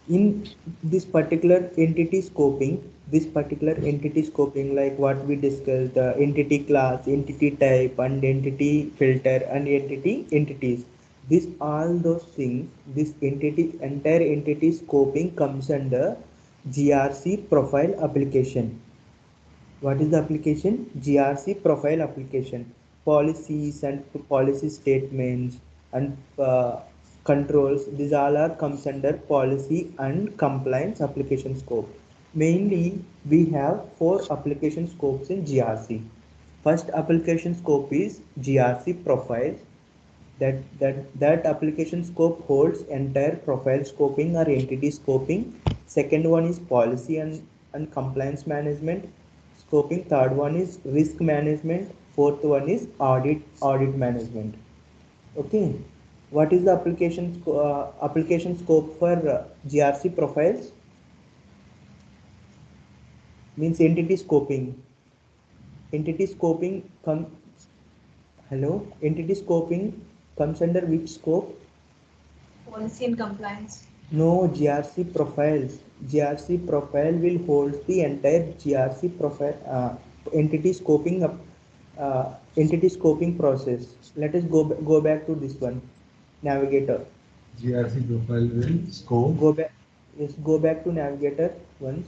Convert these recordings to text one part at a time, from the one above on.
In this particular entity scoping, like what we discussed, the entity class, entity type, and entity filter, and entities, this all those things, this entire entity scoping comes under GRC profile application. What is the application? GRC profile application. Policies and policy statements and controls, these all are comes under policy and compliance application scope. Mainly we have four application scopes in GRC. First application scope is GRC profile. That application scope holds entire profile scoping or entity scoping. Second one is policy and compliance management scoping. Third one is risk management. Fourth one is audit management. Okay, what is the application scope for GRC profiles? Means entity scoping. Entity scoping come Hello, entity scoping comes under which scope? Policy and compliance. No, GRC profiles. GRC profile will hold the entire GRC profile entity scoping process. Let us go back to this one. Navigator. GRC profile will scope. Go back. Yes, go back to Navigator once.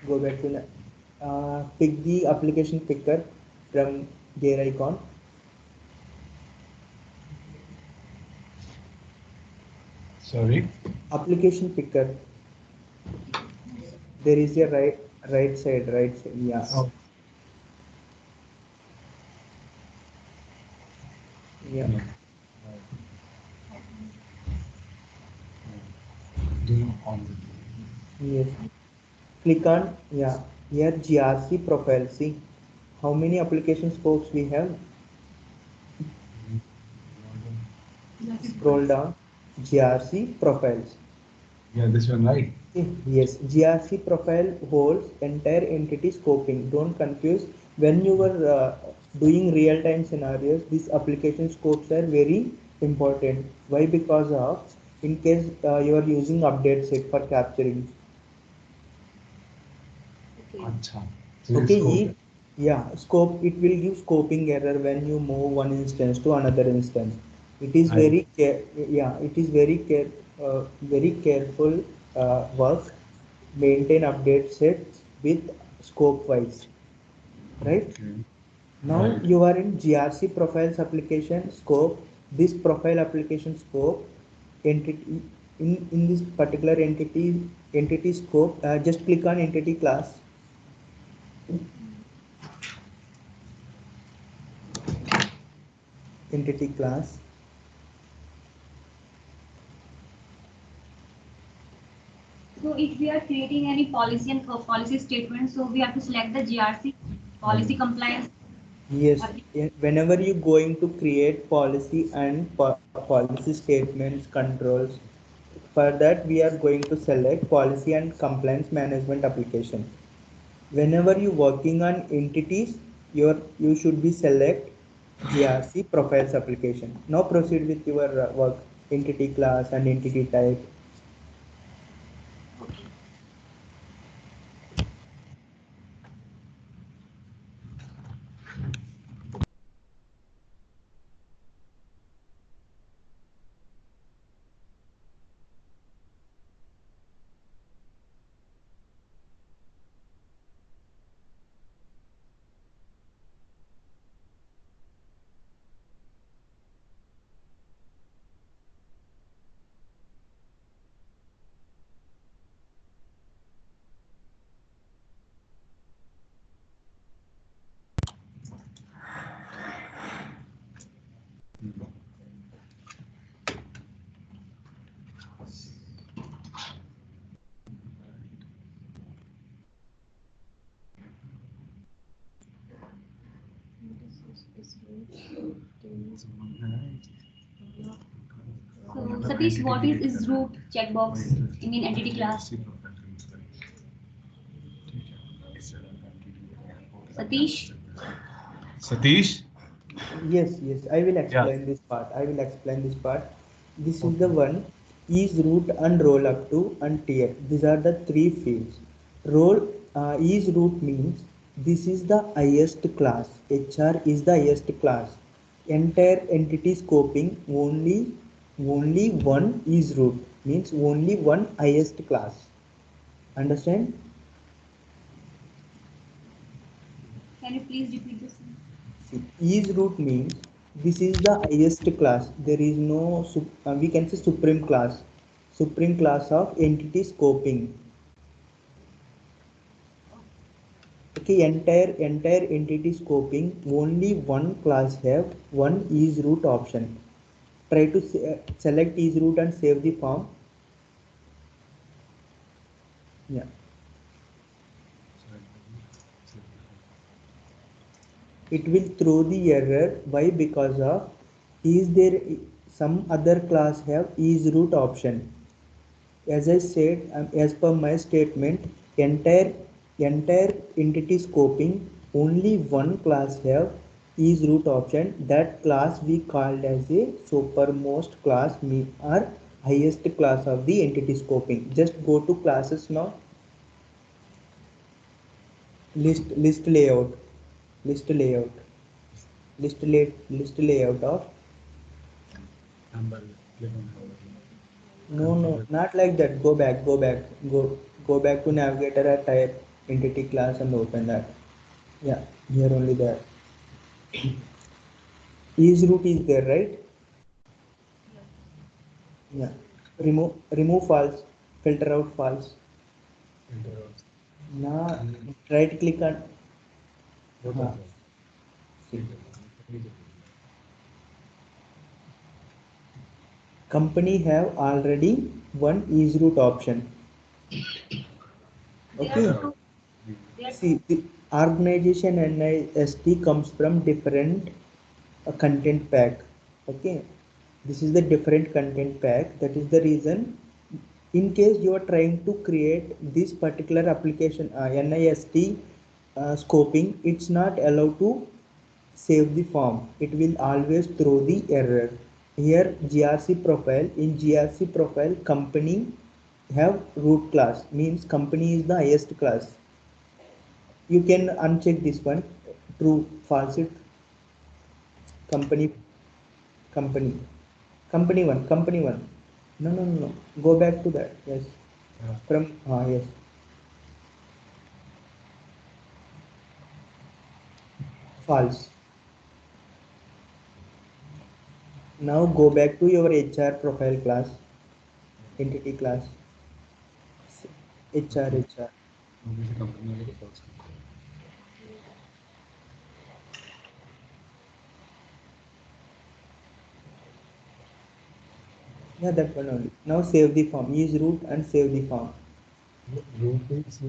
Go back to pick the application picker from gear icon. Sorry. Application picker. There is a right side. Yeah. Oh. Yeah. Yes. Click on, yeah, here GRC profile. See how many application scopes we have. Scroll down, GRC profiles. Yeah, this one, right? Yes, GRC profile holds entire entity scoping. Don't confuse. When you were doing real-time scenarios, these application scopes are very important. Why? Because of in case you are using update set for capturing. Okay, yeah, scope, it will give scoping error when you move one instance to another instance. It is very very careful work. Maintain update sets with scope wise, right? Okay. Now Right. you are in GRC profiles application scope. This profile application scope entity, in this particular entity scope, just click on entity class. Entity class. So if we are creating any policy and policy statement, so we have to select the GRC policy compliance. Yes, whenever you going to create policy and policy statements, controls, for that we are going to select policy and compliance management application. Whenever you working on entities, you should be select GRC profiles application. Now proceed with your work, entity class and entity type. So Satish, what is root checkbox in entity class? Satish? Satish? Yes, I will explain this part. This is the Okay. one. Is, root and roll up to and tier. These are the three fields. Roll is root means this is the highest class. HR is the highest class. Entire entity scoping only one is root means only one highest class. Understand? Can you please repeat this? See, is root means this is the highest class. There is no we can say supreme class of entity scoping. Okay, entire entity scoping only one class have one is root option. Try to select is root and save the form. Yeah, it will throw the error. Why? Because of is there some other class have is root option. As I said, as per my statement, entire entity scoping only one class have is root option. That class we called as a supermost class, or highest class of the entity scoping. Just go to classes now. List layout, list layout, list layout of. Hamburger. Click on hamburger. No, Configure. not like that. Go back to navigator or type entity class and open that. Yeah, here only there. Is root is there, right? Yeah. Remove false. Filter out false. Enter out. Now And right click on. what हाँ, are those? see. Enter. Company have already one is root option. There are Okay. Enter out. two. There are See, the organization NIST comes from different content pack. Okay, this is the different content pack. That is the reason. In case you are trying to create this particular application NIST scoping, it's not allowed to save the form. It will always throw the error. Here GRC profile, in GRC profile company have root class means company is the highest class. You can uncheck this one. True, false it. Company, company, company one. No. Go back to that. Yes. Yeah. From yes. False. Now go back to your HR profile class, entity class. HR, Okay. HR. Obviously, company will first. Yeah, that one only. Now save the form. Use root and save the form. Root means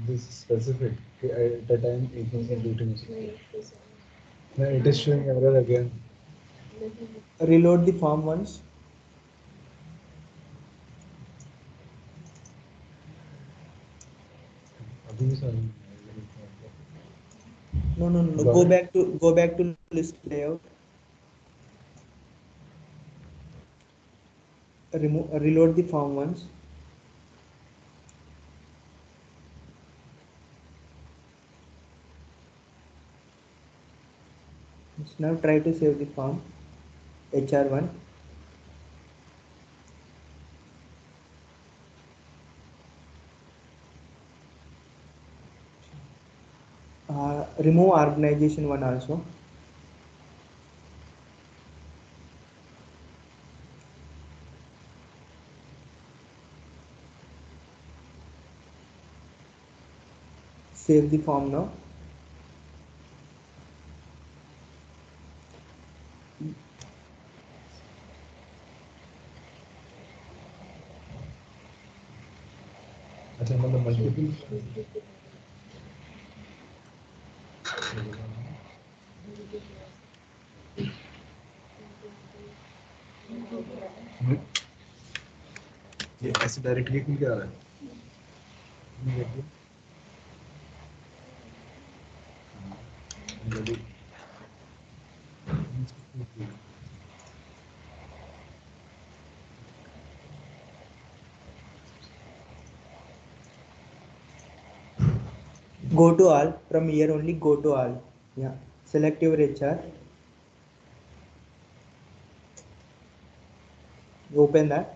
this is specific. Okay, at the time it was routing. Now it is showing error again. Reload the form once. अभी भी सारी No. got it. Go back to list layout. Reload the form once. Now try to save the form. HR1. Remove organization one also. Save the form now. अच्छा मतलब multiple ये ऐसे directly क्यों क्या आ रहा है देखिए Go to all. From here only go to all. Yeah. Select your HR. Open that.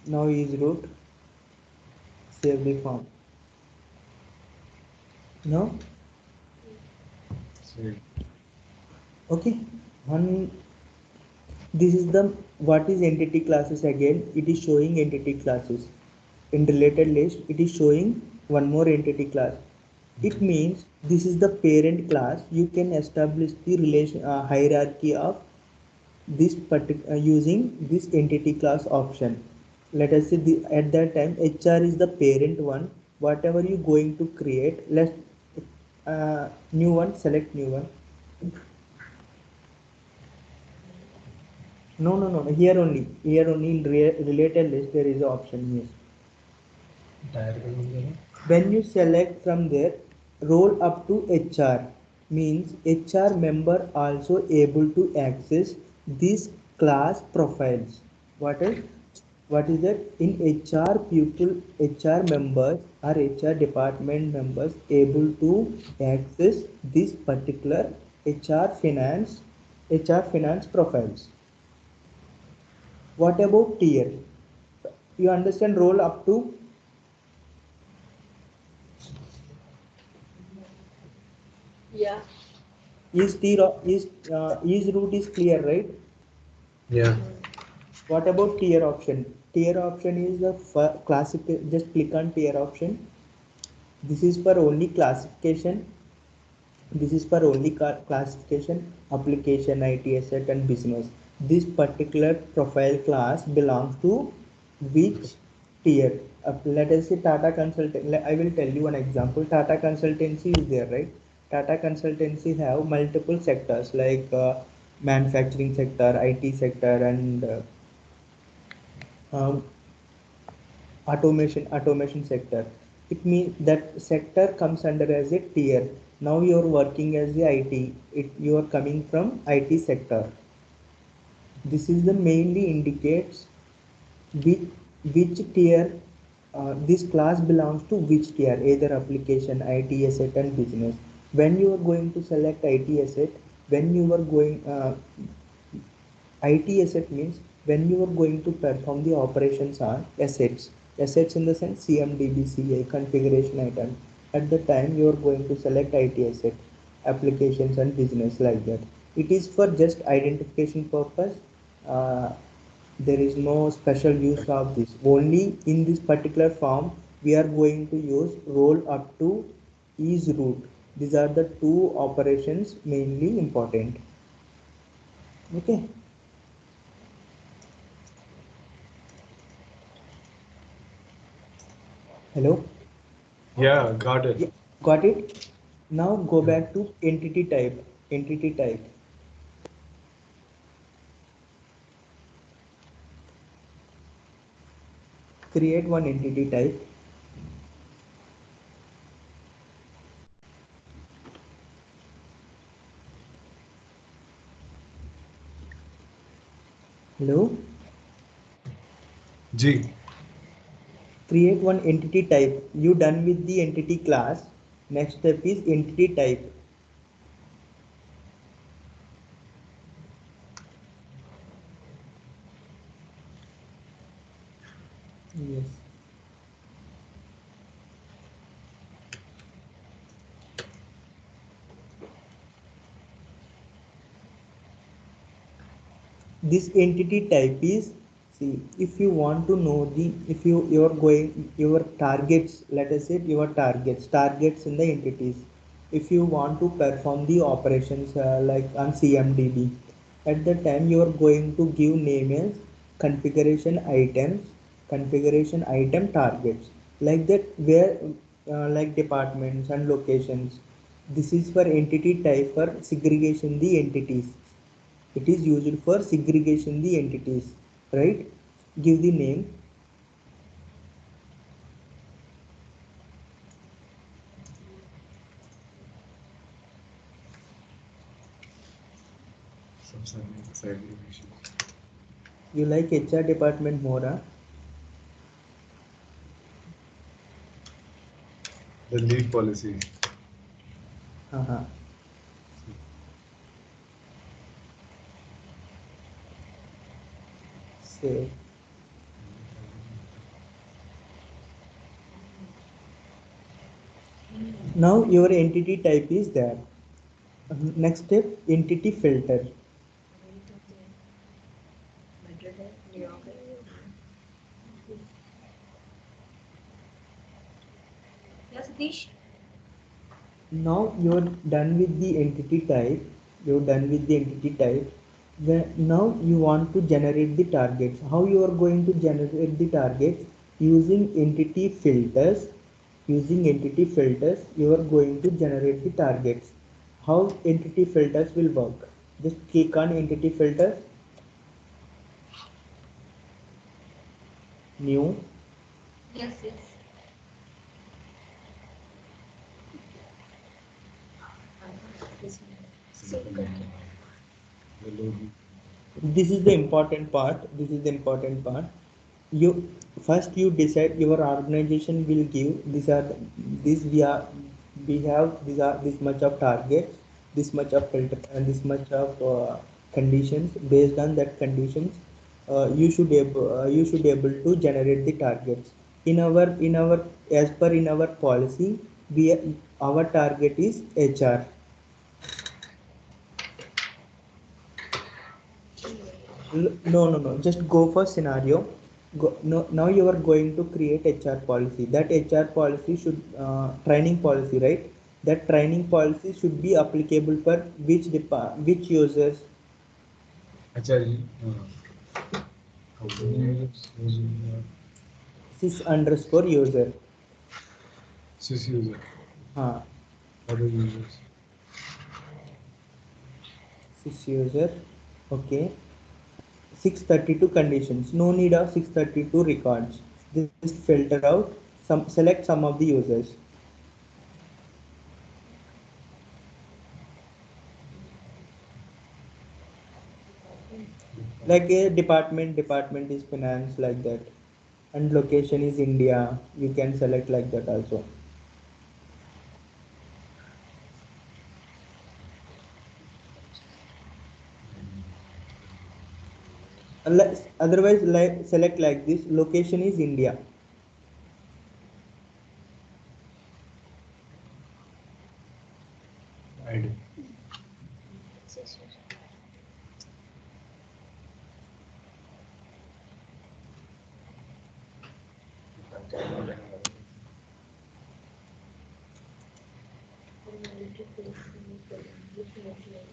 Now is root. Save the form. No. Sweet. Okay. One. This is the what is entity classes again. It is showing entity classes. In related list, it is showing one more entity class. It Okay. means this is the parent class. You can establish the relation hierarchy of this particular using this entity class option. Let us say at that time HR is the parent one. Whatever you going to create, let's new one, select new one. No, here only in related list there is an option. Yes, Tire का नाम क्या था? when you select from there, roll up to HR means HR member also able to access these class profiles. What is what is that? In HR people, HR members or HR department members able to access this particular HR finance profiles. What about tier? You understand roll up to Yeah. is root is clear, right? Yeah. What about tier option? Tier option is the classic. Just click on tier option. This is for only classification. This is for only classification, application, IT asset, and business. This particular profile class belongs to which tier? Let us say Tata Consultant. I will tell you one example. Tata Consultancy is there, right? Tata Consultancy have multiple sectors like manufacturing sector, IT sector, and um, automation sector. It means that sector comes under as a tier. Now you are working as the IT. You are coming from IT sector. This is the mainly indicates which which tier this class belongs to which tier, either application, IT asset, and business. When you are going to select IT asset, when you are going IT asset means when you are going to perform the operations on assets. Assets in the sense CMDB, CA, configuration item. At the time you are going to select IT asset, applications and business like that. It is for just identification purpose. Uh, there is no special use of this. Only in this particular form we are going to use roll up to is root. These are the two operations mainly important. Okay. Hello. Yeah, got it. Yeah, got it. Now go back to entity type. Entity type. Create one entity type. Hello. G. Create one entity type. You done with the entity class. Next step is entity type. Yes. This entity type is, see, if you want to know the, if you're going your targets, let us say your targets in the entities. If you want to perform the operations like on CMDB, at the time you are going to give name as configuration items, configuration item targets, like that, where like departments and locations. This is for entity type for segregation the entities. It is used for segregation the entities, right? Give the name. Segregation. You like HR department more, huh? The leave policy. Uh-huh. Save. Now your entity type is there. Next step, entity filter. Yes, Satish. Now you're done with the entity type. You're done with the entity type. Now you want to generate the targets. How you are going to generate the targets? Using entity filters. Using entity filters, you are going to generate the targets. How entity filters will work? Just click on entity filter, new. Yes, yes. The load. This is the important part. This is the important part. You first you decide your organization will give these are this we have these are this much of targets, this much of filter and this much of conditions. Based on that conditions, you should able to generate the targets. In our as per in our policy, we our target is HR. No, no, no. Just go for scenario. No, now you are going to create HR policy. That HR policy should training policy, right? That training policy should be applicable for which users. Actually, how many users Sys underscore user. sys user? हाँ, Other users. sys user. Okay. 632 conditions. No need of 632 records. Just filter out select some of the users. Like a department is finance, like that, and location is India. You can select like that also. Unless otherwise, like select like this, location is India. ID.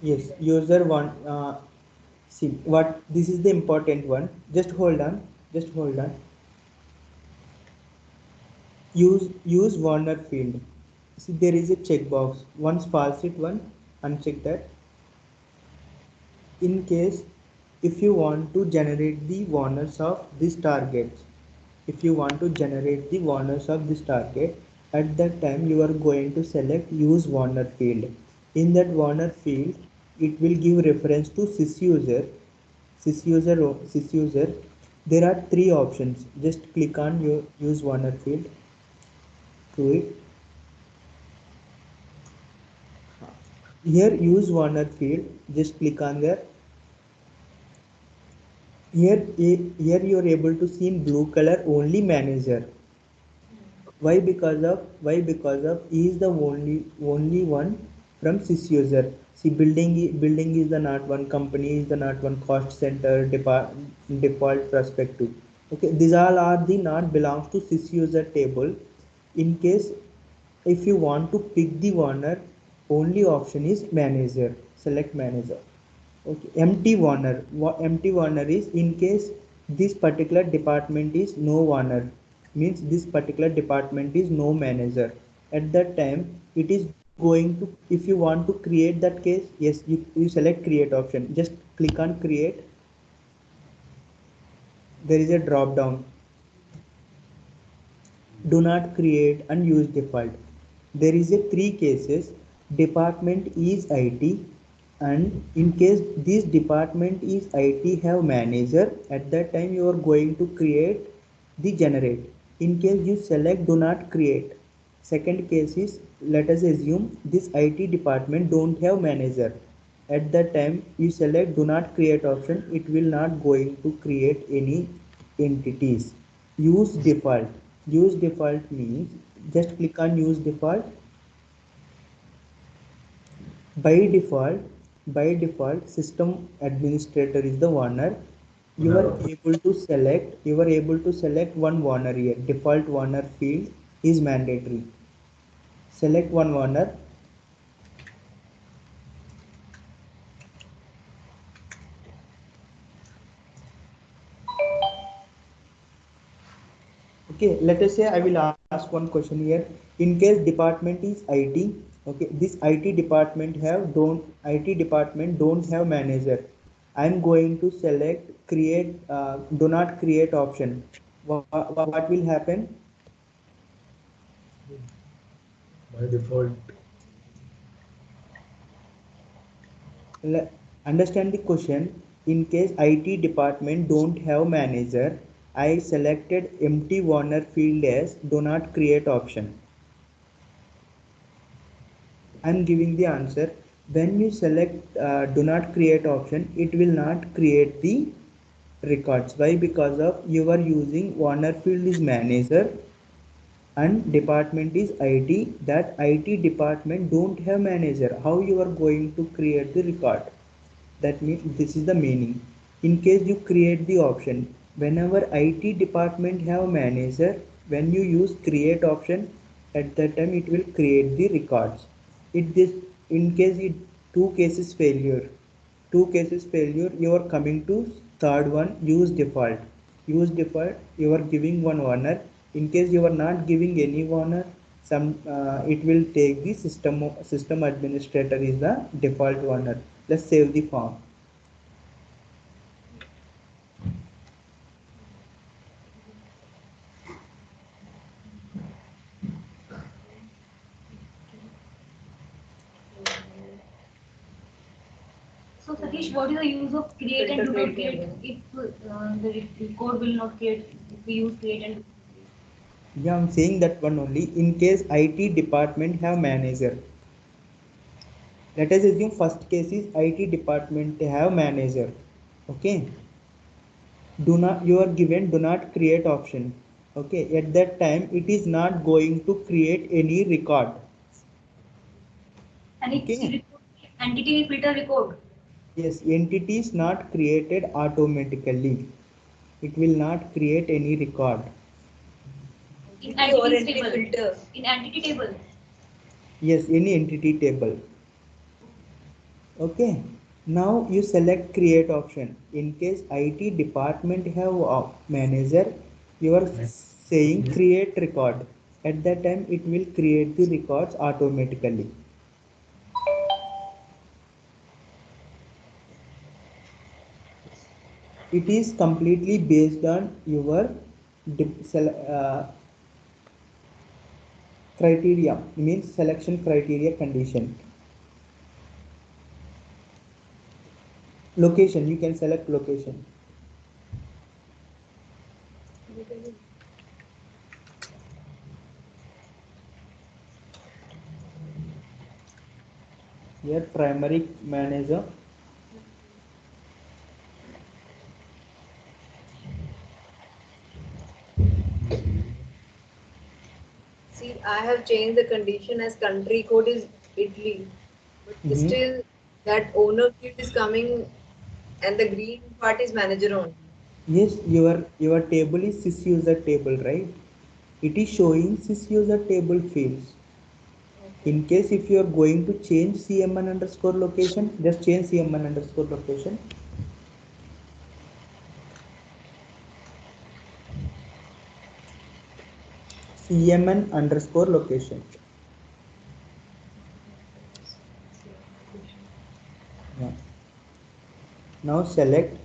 Yes, user one. See what, this is the important one. Just hold on, just hold on. Use Warner field. See, there is a checkbox. Once pass it, one uncheck that. In case if you want to generate the warners of this target, if you want to generate the warners of this target, at that time you are going to select use warner field. In that warner field, it will give reference to sysuser. There are three options. Just click on your use warner field to it. Here use warner field, just click on there. Here you are able to see in blue color only manager. Why? Because of he is the only one from sysuser. See, building is the not one, company is the not one, cost center, default perspective. Okay, these all are the not belongs to sysuser table. In case if you want to pick the owner, only option is manager. Select manager. Okay, empty warner is in case this particular department is no warner, means this particular department is no manager. At that time it is going to, if you want to create that case, yes, you select create option. Just click on create. There is a drop down, do not create and use default. There is a three cases. Department is IT, and in case this department is IT have manager, at that time you are going to create the generate. In case you select do not create, Second case is, let us assume this IT department don't have manager. At that time you select do not create option, it will not going to create any entities. Use default. Use default means just click on use default. By default system administrator is the owner. You are able to select one owner here. Default owner field is mandatory. Select one owner. Okay, let us say I will ask one question here. In case department is IT, okay, this IT department don't have manager. I am going to select create do not create option. What will happen? By default, Understand the question. In case IT department don't have manager, I selected empty owner field as do not create option. I'm giving the answer. When you select do not create option, it will not create the records. Why? Because of you are using owner field is manager and department is IT. That IT department don't have manager. How you are going to create the record? That means this is the meaning. In case you create the option, whenever IT department have manager, when you use create option, at that time it will create the records. It this in case it two cases failure, you are coming to third one, use default. Use default, you are giving one owner. In case you are not giving any owner, some it will take the system administrator is the default owner. Let's save the form. So Satish, what is the use of create and do not create if the code will not create if we use create and Yeah, I'm saying that one only. In case IT department have manager, let us assume first case is IT department have manager. Okay, do not you are given do not create option. Okay, at that time it is not going to create any record. and Okay, entity filter record. yes, entity is not created automatically. It will not create any record. In entity table. Filter. In entity table. Yes, any entity table. Okay, now you select create option. In case IT department have a manager, you are saying create record. At that time it will create the records automatically. It is completely based on your criteria, means selection criteria condition. Location, you can select location. Here primary manager. See, I have changed the condition as country code is Italy, but still that owner field is coming and the green part is manager only. Yes, your table is sysuser table, right? It is showing sysuser table fields. In case if you are going to change cmn underscore location, just change cmn underscore location. Cmn underscore location. Yeah. Now select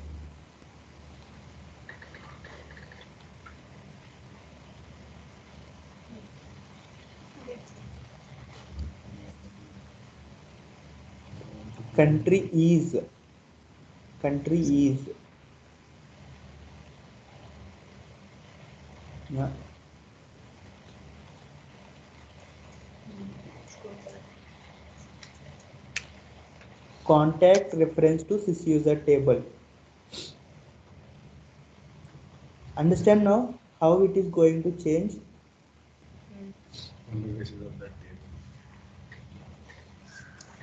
country is country is yeah. contact reference to sysuser table. Understand now how it is going to change? On the basis of that table.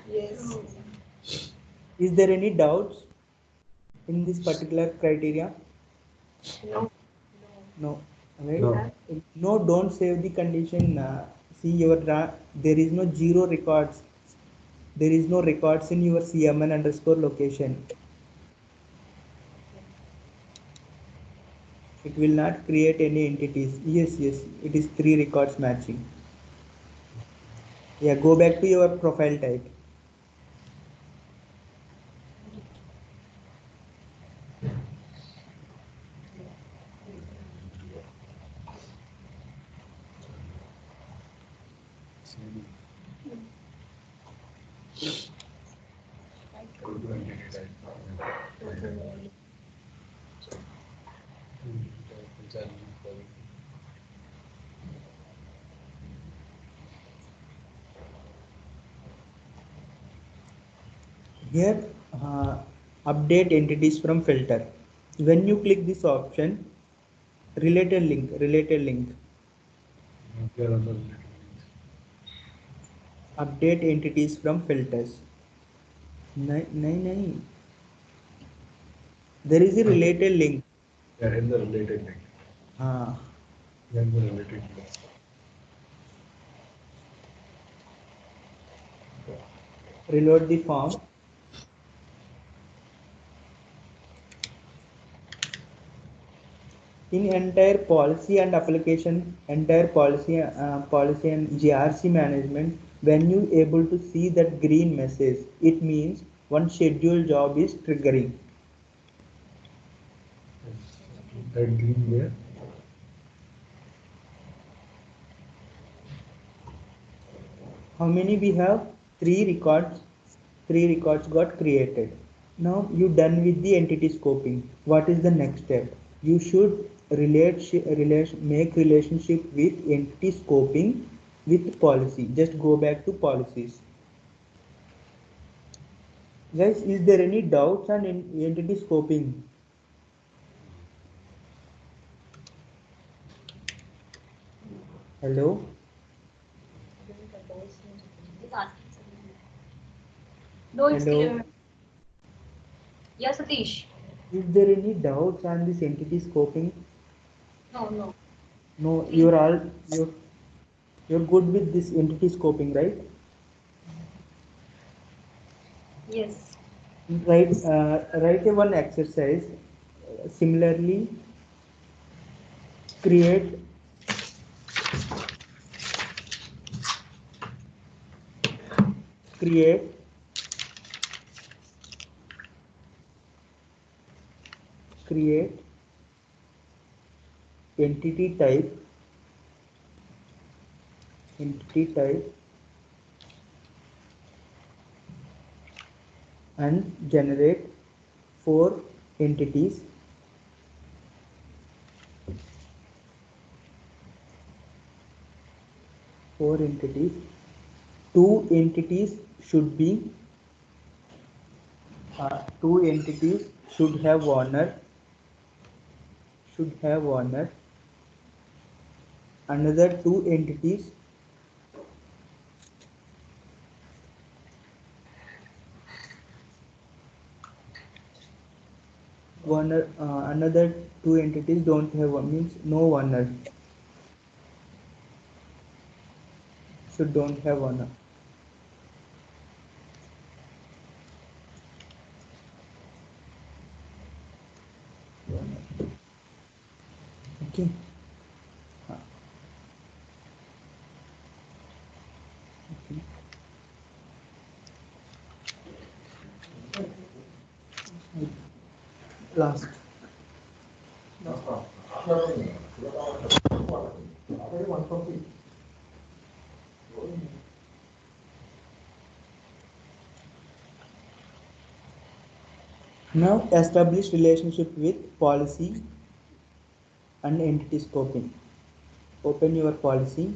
Yes. Is there any doubts in this particular criteria? No. No. Right? No. No, don't save the condition. See there is no zero records. There is no records in your CMN underscore location. It will not create any entities. Yes, yes, it is 3 records matching. Yeah, go back to your profile type. Same. Go to entity type. Entity type, which are not following. Here, update entities from filter. When you click this option, related link, We are on the related update entities from filters. नहीं, there is a link. related link. Yeah, in the related link. हाँ, Yeah, in the related link. reload the form. In entire policy and application, entire policy and GRC management, when you able to see that green message, it means one scheduled job is triggering. That green where? How many we have? 3 records. 3 records got created. Now you done with the entity scoping. What is the next step? You should make relationship with entity scoping with policy. Just go back to policies. Guys, is there any doubts on entity scoping? Hello? He's asking something. No, it's Hello? clear. Yes, Satish. Is there any doubts on this entity scoping? No, no. No, Clear. you're good with this entity scoping, right? Yes. Write a one exercise. Similarly, create create create entity type and generate 4 entities. Four entities. 2 entities should be 2 entities should have owner. Another 2 entities another 2 entities don't have one, means no owner, should don't have owner. Okay. Okay. Last. Now establish relationship with policy and entity scoping. Open your policy.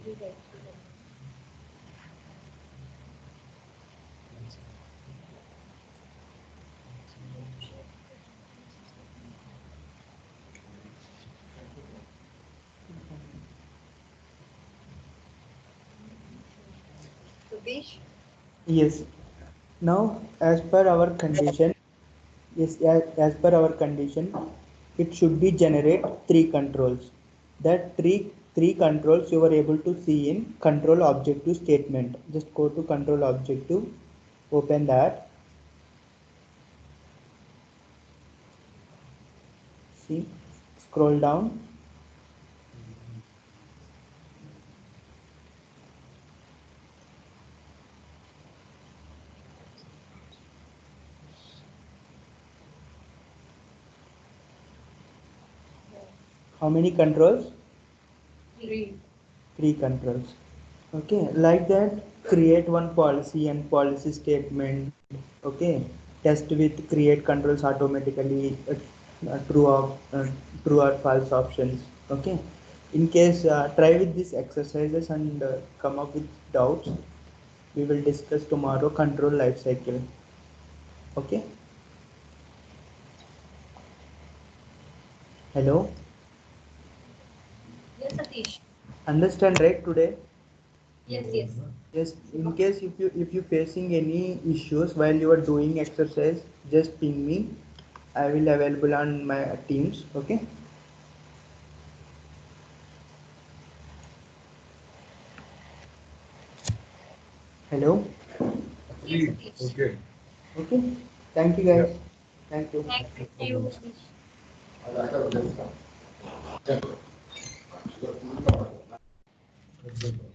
Satish, Yes. Now, as per our condition, yes, as per our condition, it should be generate three controls. That three controls you are able to see in control objective statement. Just go to control objective, open that. See, scroll down. How many controls? three. Three controls. Okay, like that, create one policy and policy statement. Okay, test with create controls automatically, true or true or false options. Okay, in case try with these exercises and come up with doubts, we will discuss tomorrow control life cycle. Okay, hello, Yes, Satish. understand right today? Yes, yes. Yes, in case if you facing any issues while you are doing exercise, just ping me. I will available on my teams. Okay. Hello. Yes, Agreed. Satish. Okay. Okay. Thank you Yeah. guys. Thank you. Thank No you, problems. Satish. That's it.